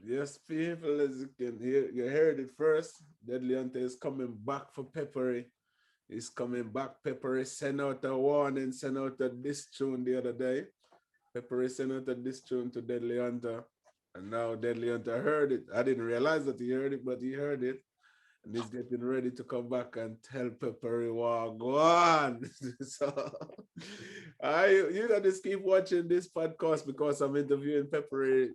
Yes, people, as you can hear, you heard it first. Deadly Hunta is coming back for Peppery. He's coming back. Peppery sent out a warning, sent out a diss tune the other day. Peppery sent out a diss tune to Deadly Hunta. And now Deadly Hunta heard it. I didn't realize that he heard it, but he heard it. And he's getting ready to come back and tell Peppery, wow, go on. So you got to keep watching this podcast, because I'm interviewing Peppery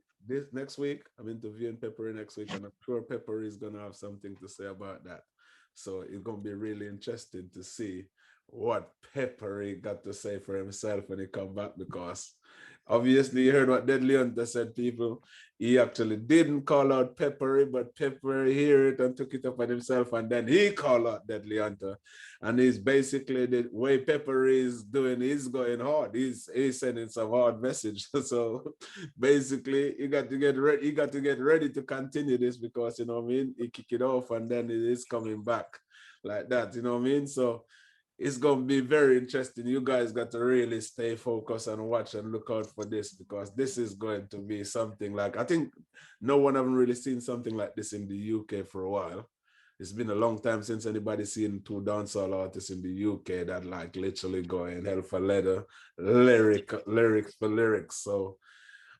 next week. I'm interviewing Peppery next week, and I'm sure Peppery is going to have something to say about that. So it's going to be really interesting to see what Peppery got to say for himself when he come back, because obviously you heard what Deadly Hunta said, people. He actually didn't call out Peppery, but Peppery heard it and took it up on himself, and then he called out Deadly Hunta. And he's basically, the way Peppery is doing, he's going hard. He's sending some hard message. So basically, you got to get ready. You got to get ready to continue this, because, you know what I mean, he kick it off and then it is coming back like that, you know what I mean? So it's going to be very interesting. You guys got to really stay focused and watch and look out for this, because this is going to be something like, I think no one haven't really seen something like this in the UK for a while. It's been a long time since anybody seen two dancehall artists in the UK that like literally going hell for leather, lyrics for lyrics. So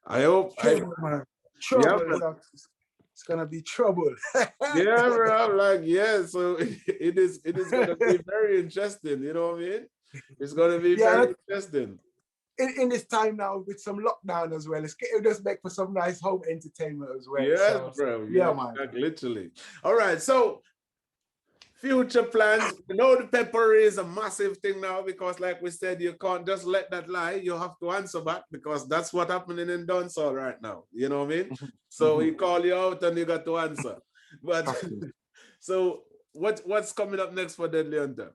I hope. Trouble. It's gonna be trouble. Yeah, bro. I'm like, yeah. So it is gonna be very interesting. You know what I mean? It's gonna be very interesting. In this time now, with some lockdown as well, it'll just make for some nice home entertainment as well. Yes, bro. Yeah, man. Like, literally. All right. So future plans. You know, the Peppery is a massive thing now, because like we said, you can't just let that lie. You have to answer back, because that's what's happening in dancehall right now. You know what I mean? So he call you out and you got to answer. But so what's coming up next for Deadly Hunta?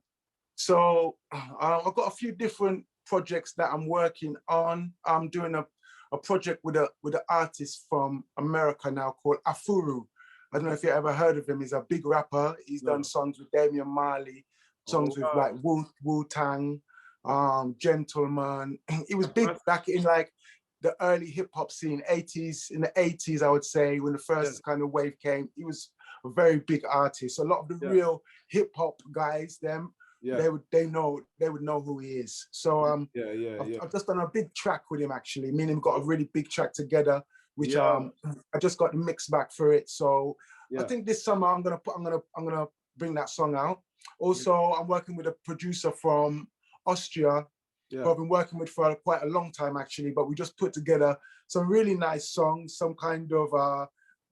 So I've got a few different projects that I'm working on. I'm doing a project with an artist from America now called Afuru. I don't know if you ever heard of him. He's a big rapper. He's done songs with Damian Marley, songs with like Wu-Tang, Gentleman. He was big back in like the early hip hop scene, in the 80s, I would say, when the first kind of wave came. He was a very big artist. So a lot of the real hip hop guys, they would know who he is. So I've just done a big track with him actually. Me and him got a really big track together, which I just got the mix back for it. So I think this summer I'm gonna bring that song out. Also, I'm working with a producer from Austria, who I've been working with for quite a long time actually, but we just put together some really nice songs, some kind of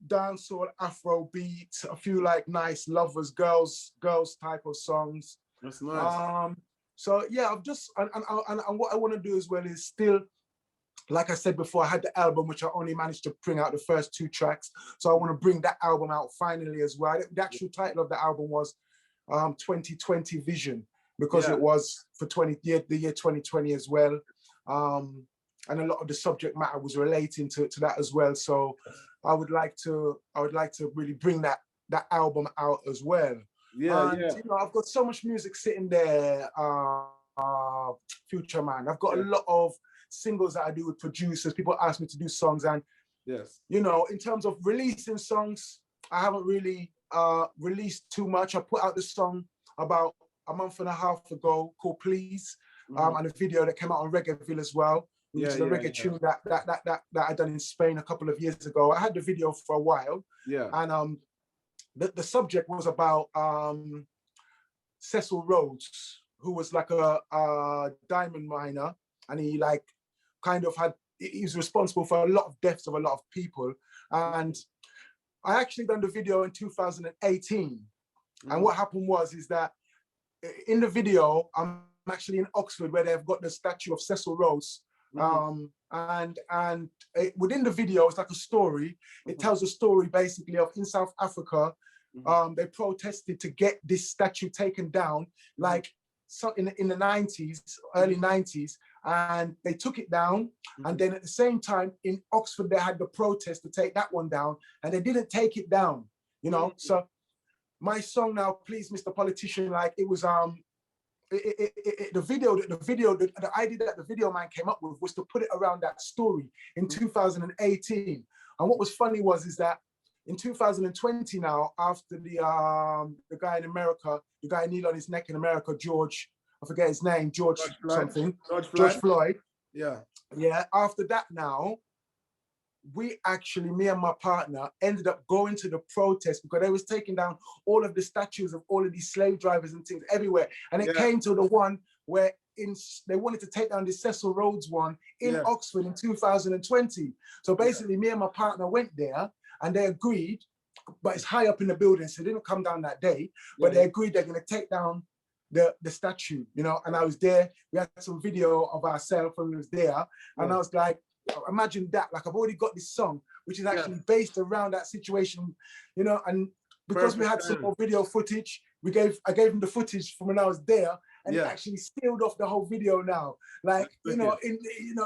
dancehall, Afro beat, a few like nice lovers, girls type of songs. That's nice. So yeah, I've just and what I want to do as well is still like I said before, I had the album, which I only managed to bring out the first 2 tracks. So I want to bring that album out finally as well. The actual title of the album was 2020 Vision, because it was for the year 2020 as well. And a lot of the subject matter was relating to that as well. So I would like to really bring that album out as well. And you know, I've got so much music sitting there, Fuchaman. I've got a lot of singles that I do with producers. People ask me to do songs, and you know, in terms of releasing songs, I haven't really released too much. I put out this song about a month and a half ago called Please, and a video that came out on Reggaeville as well, which is a reggae tune that I done in Spain a couple of years ago. I had the video for a while, and the subject was about Cecil Rhodes, who was like a diamond miner, and he like kind of he was responsible for a lot of deaths of a lot of people. And I actually done the video in 2018. And what happened is that in the video, I'm actually in Oxford, where they've got the statue of Cecil Rhodes. And within the video, it's like a story. It tells a story basically of in South Africa, they protested to get this statue taken down, like in the 90s, early 90s, and they took it down. And then at the same time in Oxford, they had the protest to take that one down, and they didn't take it down, you know. So my song now, Please Mr. Politician, like it was the idea that the video man came up with was to put it around that story in 2018. And what was funny is that in 2020 now, after the guy in America, the guy kneel on his neck in America, George, I forget his name, George something, George Floyd. Yeah. After that now, we actually, me and my partner, ended up going to the protest because they was taking down all of the statues of all of these slave drivers and things everywhere. And it came to the one where they wanted to take down the Cecil Rhodes one in Oxford in 2020. So basically, me and my partner went there, and they agreed, but it's high up in the building, so they didn't come down that day, but they agreed they're going to take down the statue, you know. And I was there. We had some video of ourselves when we was there, and I was like, imagine that, like I've already got this song which is actually based around that situation, you know. And because we had some more video footage, I gave him the footage from when I was there, and it actually sealed off the whole video now. Like, you know,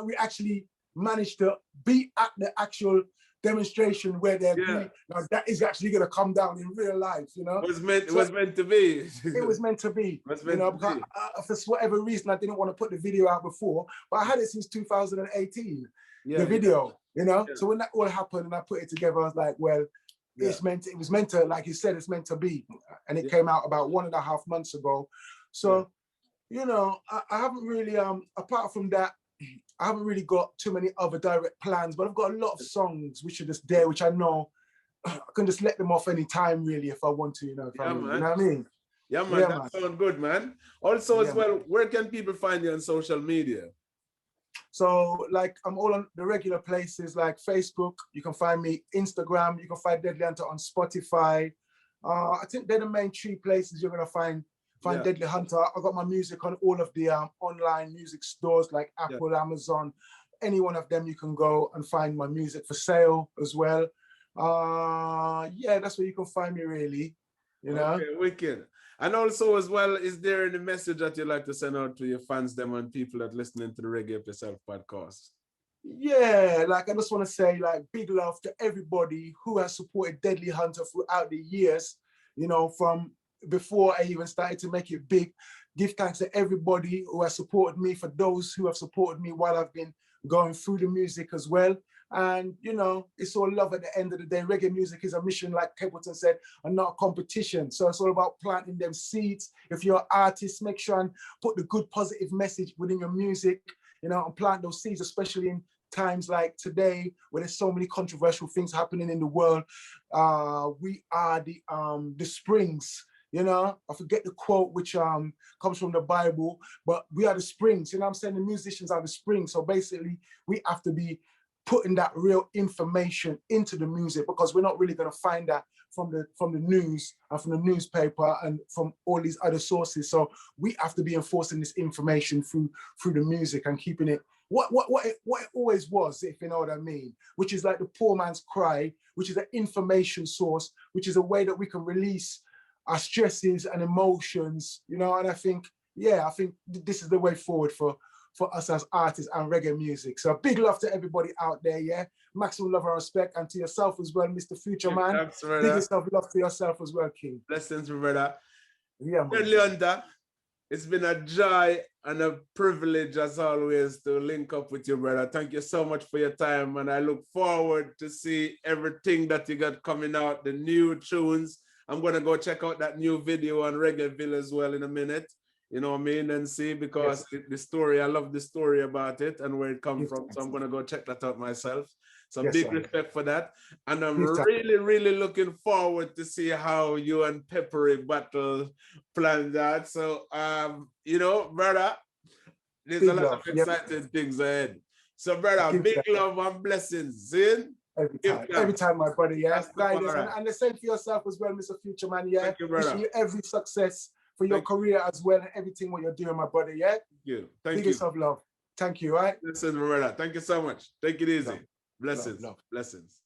we actually managed to be at the actual demonstration where they agree now that is actually going to come down in real life, you know. It was meant to be. It was meant to be. You know, because for whatever reason I didn't want to put the video out before, but I had it since 2018. The video, you know. So when that all happened and I put it together, I was like, well, it was meant to, like you said, it's meant to be. And it came out about 1.5 months ago. So, you know, I haven't really, apart from that, I haven't really got too many other direct plans, but I've got a lot of songs which are just there, which I know I can just let them off any time, really, if I want to, you know. You know what I mean? Yeah, man, that sounds good, man. Also, as well, where can people find you on social media? So, like, I'm all on the regular places, like Facebook. You can find me. Instagram. You can find Deadly Hunta on Spotify. I think they're the main 3 places you're gonna find Deadly Hunta. I got my music on all of the online music stores like Apple, Amazon. Any one of them, you can go and find my music for sale as well. That's where you can find me, really. You know. Okay, wicked. And also, as well, is there any message that you'd like to send out to your fans, them, and people that listening to the Reggae Up Yourself podcast? Yeah, like I just want to say, like, big love to everybody who has supported Deadly Hunta throughout the years. You know, from before I even started to make it big. Give thanks to everybody who has supported me, for those who have supported me while I've been going through the music as well. And, you know, it's all love at the end of the day. Reggae music is a mission, like Capleton said, and not a competition. So it's all about planting them seeds. If you're an artist, make sure and put the good, positive message within your music, you know, and plant those seeds, especially in times like today, where there's so many controversial things happening in the world. We are the springs. You know, I forget the quote, which comes from the Bible, but we are the springs. You know what I'm saying? The musicians are the springs. So basically, we have to be putting that real information into the music, because we're not really going to find that from the news and from the newspaper and from all these other sources. So we have to be enforcing this information through the music and keeping it what it always was, if you know what I mean, which is like the poor man's cry, which is an information source, which is a way that we can release our stresses and emotions, you know. And I think this is the way forward for us as artists and reggae music. So big love to everybody out there, yeah. Maximum love and respect, and to yourself as well, Mr. Fuchaman. Big yourself love to yourself as well, King. Blessings, brother. Yeah, man. Deadly Hunta, it's been a joy and a privilege as always to link up with you, brother. Thank you so much for your time, and I look forward to see everything that you got coming out, the new tunes. I'm gonna go check out that new video on Reggaeville as well in a minute. You know what I mean? And see, because the story, I love the story about it and where it comes from. So I'm going to go check that out myself. So big respect for that. And I'm really, really looking forward to see how you and Peppery battle plan that. So, you know, brother, there's a lot of exciting things ahead. So, brother, big love and blessings. In? Every time, my brother, yeah. Guidance. And the same for yourself as well, Mr. Fuchaman, yeah. Thank you, brother. Wish you every success for your career as well, and everything what you're doing, my brother, yeah? Thank you. Biggest of love. Thank you, right? Listen, brother. Thank you so much. Take it easy. Blessings. Love. Blessings.